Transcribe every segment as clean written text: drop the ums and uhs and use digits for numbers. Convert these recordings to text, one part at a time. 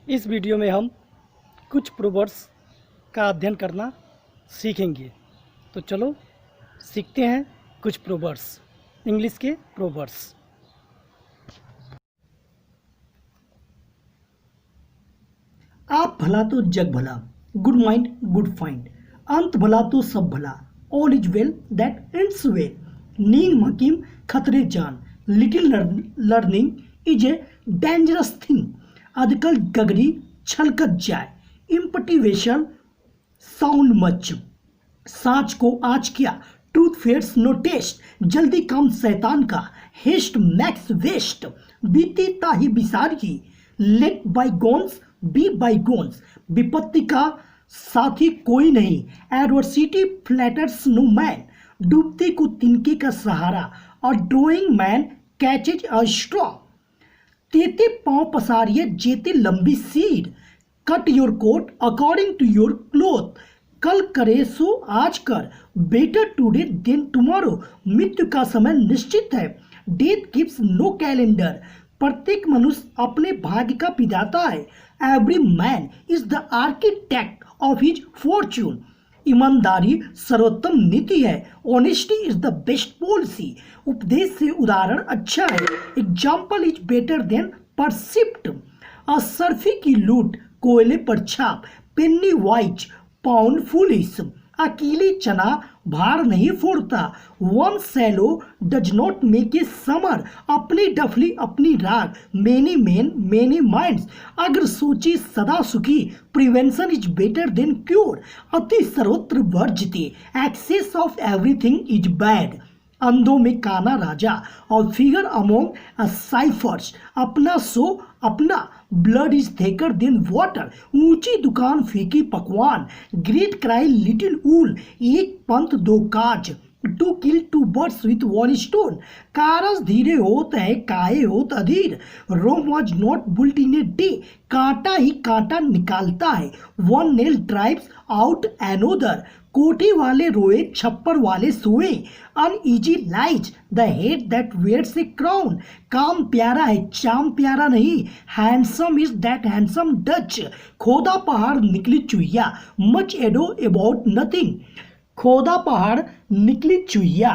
इस वीडियो में हम कुछ प्रोवर्ब्स का अध्ययन करना सीखेंगे। तो चलो सीखते हैं कुछ प्रोवर्ब्स, इंग्लिश के प्रोवर्ब्स। आप भला तो जग भला, गुड माइंड गुड फाइंड, अंत भला तो सब भला, all is well that ends well, नींद हकीम खतरे जान, little learning is a dangerous thing, आजकल गगरी छलकत जाए, इम्पटिवेशन साउंड मच, साँच को आज किया, ट्रूथ फेयर्स नो टेस्ट, जल्दी काम शैतान का, हेस्ट मैक्स वेस्ट, बीती ताही बिसारी, लेट बाईगोन्स बी बाईगोन्स, विपत्ति का साथी कोई नहीं, एडवर्सिटी फ्लैटर्स नो मैन, डूबते को तिनके का सहारा, और drowning man catches a straw, तेते पांव पसारिए जेते लंबी सीड, cut your coat according to your cloth, कल करे सो आज कर, बेटर टुडे देन टुमारो, मृत्यु का समय निश्चित है, डेथ कीप्स नो कैलेंडर, प्रत्येक मनुष्य अपने भाग्य का विधाता है, every man is the architect of his fortune, ईमानदारी सर्वोत्तम नीति है, honesty is the best policy, उपदेश से उदाहरण अच्छा है, example is better than precept, असरफी की लूट कोयले पर छाप, पेन्नी वाइज पाउंड फुलिस, अकेले चना भार नहीं फोड़ता, one swallow does not make a summer, अपनी डफली अपनी राग, मेनी मेन मेनी माइंड्स, अगर सोची सदा सुखी, prevention is better than cure, अति सर्वत्र वर्जिते, excess of everything is bad, अंधों में काना राजा, और फिगर अमोंग साइफर्स, अपना सो अपना, blood is thicker than water, ऊंची दुकान फीकी पकवान, ग्रेट क्राई लिटिल ऊल, एक पंथ दो काज, to kill two birds with one stone, कारस धीरे होत है काये होत अधीर, Rome was not built in a day, कांटा ही कांटा निकालता है, one nail drives out another, कोठी वाले रोए छप्पर वाले सोए, uneasy lies the head that wears a crown, काम प्यारा है चाम प्यारा नहीं, handsome is that handsome does, खोदा पहाड़ निकली चुहिया, मच एडो अबाउट नथिंग, खोदा पहाड़ निकली चुहिया,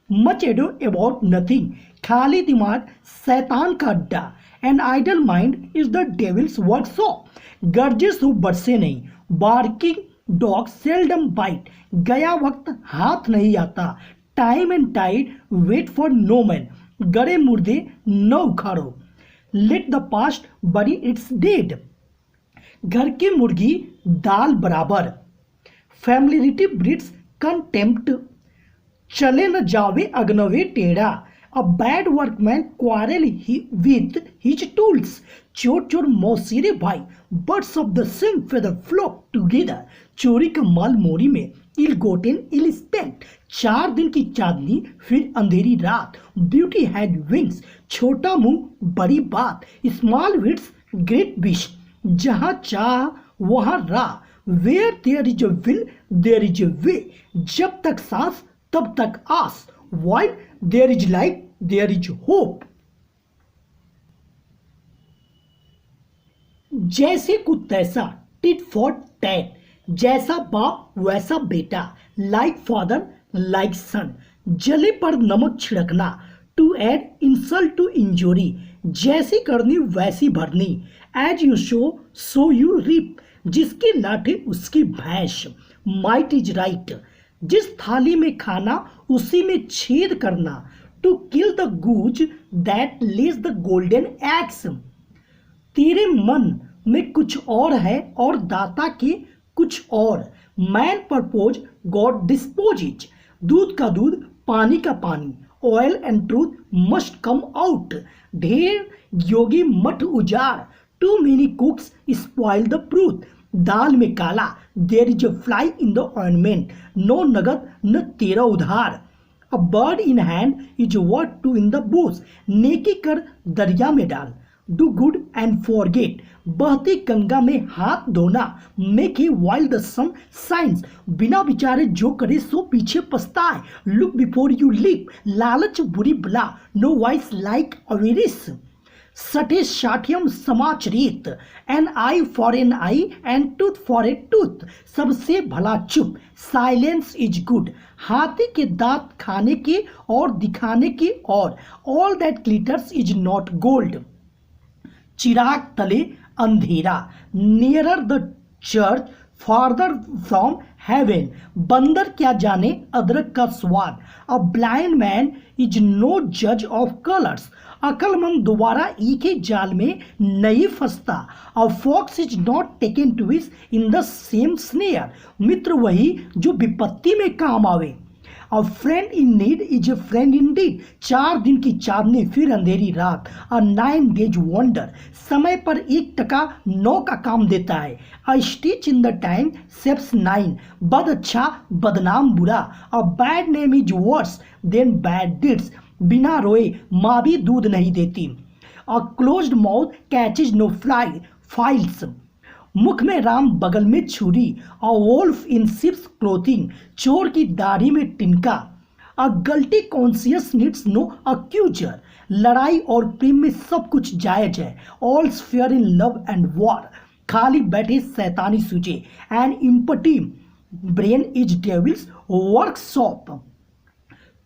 मच एडो अबाउट नथिंग, खाली दिमाग शैतान का अड्डा, an idle mind is the devil's workshop, गर्जिश हो बरसे नहीं, बार्किंग डॉग सेल्डम बाइट, गया वक्त हाथ नहीं आता, time and tide wait for no man, गड़े मुर्दे न उखाड़ो, let the past bury its dead, घर की मुर्गी दाल बराबर, फैमिलिटी ब्रीड्स कंटेम्प्ट, चले न जावे अग्नवे टेढ़ा, a bad workman quarrel with his tools, चोर चोर मौसीरे भाई, birds of the same feather flock together, चोरी का माल मोरी में, इल गोटेन इल स्पेंट, 4 दिन की चांदनी फिर अंधेरी रात, ब्यूटी हैड विंग्स, छोटा मुंह बड़ी बात, स्मॉल विट्स ग्रेट विश, जहाँ चाह वहाँ राह, where there is a will there is a way, जब तक सांस तब तक आस, while there is life there is hope, जैसे को तैसा टिट फॉर टैट, जैसा बाप वैसा बेटा, लाइक फादर लाइक सन, जले पर नमक छिड़कना, to add insult to injury, जैसी करनी वैसी भरनी, as you sow so you reap, जिसकी लाठी उसकी भैंस, माइट इज राइट, जिस थाली में खाना उसी में छेद करना, to kill the goose that lays the golden eggs, तेरे मन में कुछ और है और दाता के कुछ और, मैन परपोज गॉड डिस्पोजिज, दूध का दूध पानी का पानी, oil and truth must come out, ढेर योगी मठ उजाड़, too many cooks spoil the truth, दाल में काला, there is a fly in the ointment, नो नगद न तेरा उधार, a bird in hand is worth two in the bush, नेकी कर दरिया में डाल, डू गुड एंड फॉरगेट, बहती गंगा में हाथ धोना, make hay while the sun shines, बिना विचारे जो करे सो पीछे पछताए, लुक बिफोर यू लिव, लालच बुरी बला, नो वाइस लाइक अवेरिस, सठे साठियम समाचरित, an eye for an eye and tooth for a tooth, सबसे भला चुप, साइलेंस इज गुड, हाथी के दांत खाने के और दिखाने के, और all that glitters is not gold, चिराग तले अंधेरा, nearer the church farther from heaven, बंदर क्या जाने अदरक का स्वाद, a blind man is no जज ऑफ कलर्स, अकलमंद दोबारा एक ही जाल में नहीं फंसता, a fox is not taken twice in the द सेम स्नेयर, मित्र वही जो विपत्ति में काम आवे, a friend in need is a friend indeed, 4 दिन की चांदनी फिर अंधेरी रात, अ 9 डेज वंडर, समय पर 1 टका 9 का काम देता है, a stitch in the time saves 9, बद अच्छा बदनाम बुरा, a bad name is worse than bad deeds, बिना रोए माँ भी दूध नहीं देती, a closed mouth catches no fly flies, मुख में राम बगल में छुरी, a wolf in sheep's clothing, चोर की दाढ़ी में तिनका, a guilty conscience needs no accuser, लड़ाई और प्रेम में सब कुछ जायज है, all's fair in love and war, खाली बैठे शैतानी सूझे, and empty brain is devils workshop,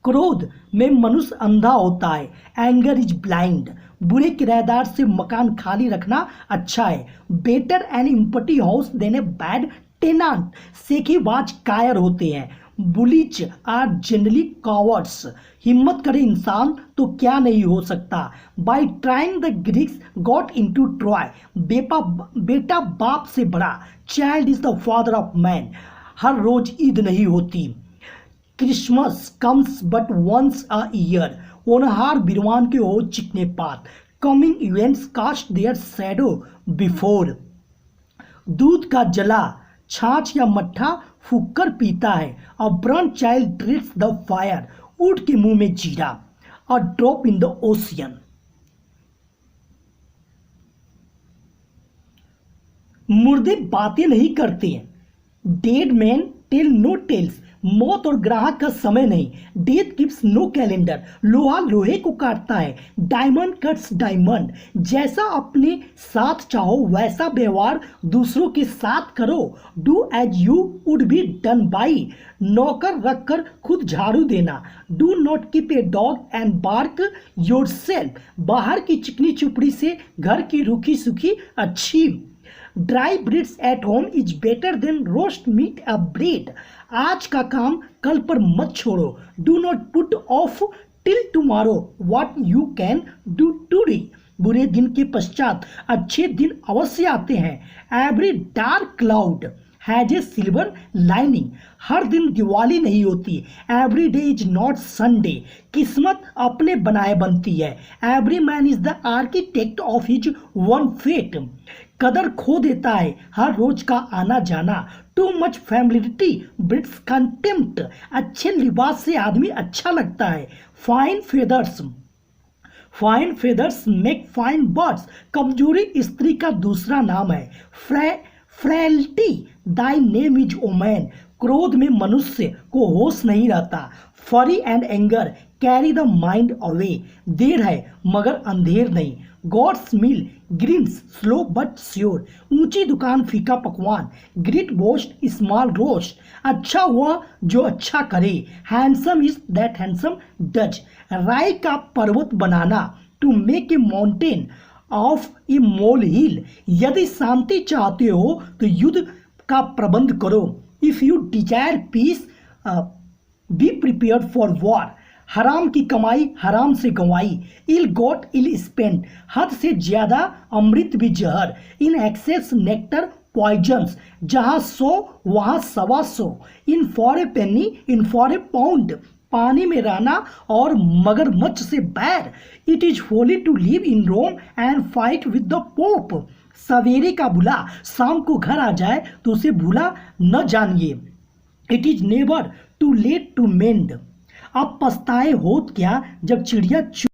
क्रोध में मनुष्य अंधा होता है, एंगर इज ब्लाइंड, बुरे किराएदार से मकान खाली रखना अच्छा है, better an empty house than a bad tenant, सेखेबाज कायर होते हैं, बुलिच आर जनरली कॉवर्ड्स, हिम्मत करे इंसान तो क्या नहीं हो सकता, by trying the Greeks got into Troy, बेटा बाप से बड़ा, child is the father of man, हर रोज ईद नहीं होती, Christmas comes but once a year, ओनहार बिरवान के हो चिकने पात, coming events cast their shadow before, दूध का जला छाछ या मट्ठा फूक कर पीता है, a burnt child dreads the fire, ऊंट के मुंह में जीरा, a drop in the ocean, मुर्दे बातें नहीं करते हैं, dead man tell no tales, मौत और ग्राहक का समय नहीं, डेथ कीप्स नो कैलेंडर, लोहा लोहे को काटता है, डायमंड कट्स डायमंड, जैसा अपने साथ चाहो वैसा व्यवहार दूसरों के साथ करो, do as you would be done by, नौकर रखकर खुद झाड़ू देना, do not keep a dog and bark yourself, बाहर की चिकनी चुपड़ी से घर की रूखी सूखी अच्छी, dry breads at home is better than roast meat a bread, आज का काम कल पर मत छोड़ो, do not put off till tomorrow what you can do today, बुरे दिन के पश्चात अच्छे दिन अवश्य आते हैं, every dark cloud has a silver lining, हर दिन दिवाली नहीं होती, every day is not Sunday, किस्मत अपने बनाए बनती है, every man is the architect of his own fate, कदर खो देता है हर रोज का आना जाना, too much familiarity breeds contempt, अच्छे लिबास से आदमी अच्छा लगता है, fine feathers make fine birds, कमजोरी स्त्री का दूसरा नाम है, frailty thy name is woman, क्रोध में मनुष्य को होश नहीं रहता, fury and anger carry the mind away, देर है मगर अंधेर नहीं, God's mill grinds slow but sure, ऊंची दुकान फीका पकवान, ग्रेट बोस्ट स्मॉल रोस्ट, अच्छा हुआ जो अच्छा करे, handsome is that handsome does, राय का पर्वत बनाना, to make a mountain of a molehill, यदि शांति चाहते हो तो युद्ध का प्रबंध करो, if you desire peace be prepared for war, हराम की कमाई हराम से गंवाई, इल गॉट इल स्पेंड, हद से ज्यादा अमृत भी जहर, इन एक्सेस नेक्टर पॉइजन्स, जहाँ 100 वहाँ 125, in for a penny in for a pound, पानी में रहना और मगरमच्छ से बैर, it is holy to live in Rome and fight with the Pope, सवेरे का बुला शाम को घर आ जाए तो उसे भूला न जानिए, it is never too late to mend, अब पछताए होत क्या जब चिड़िया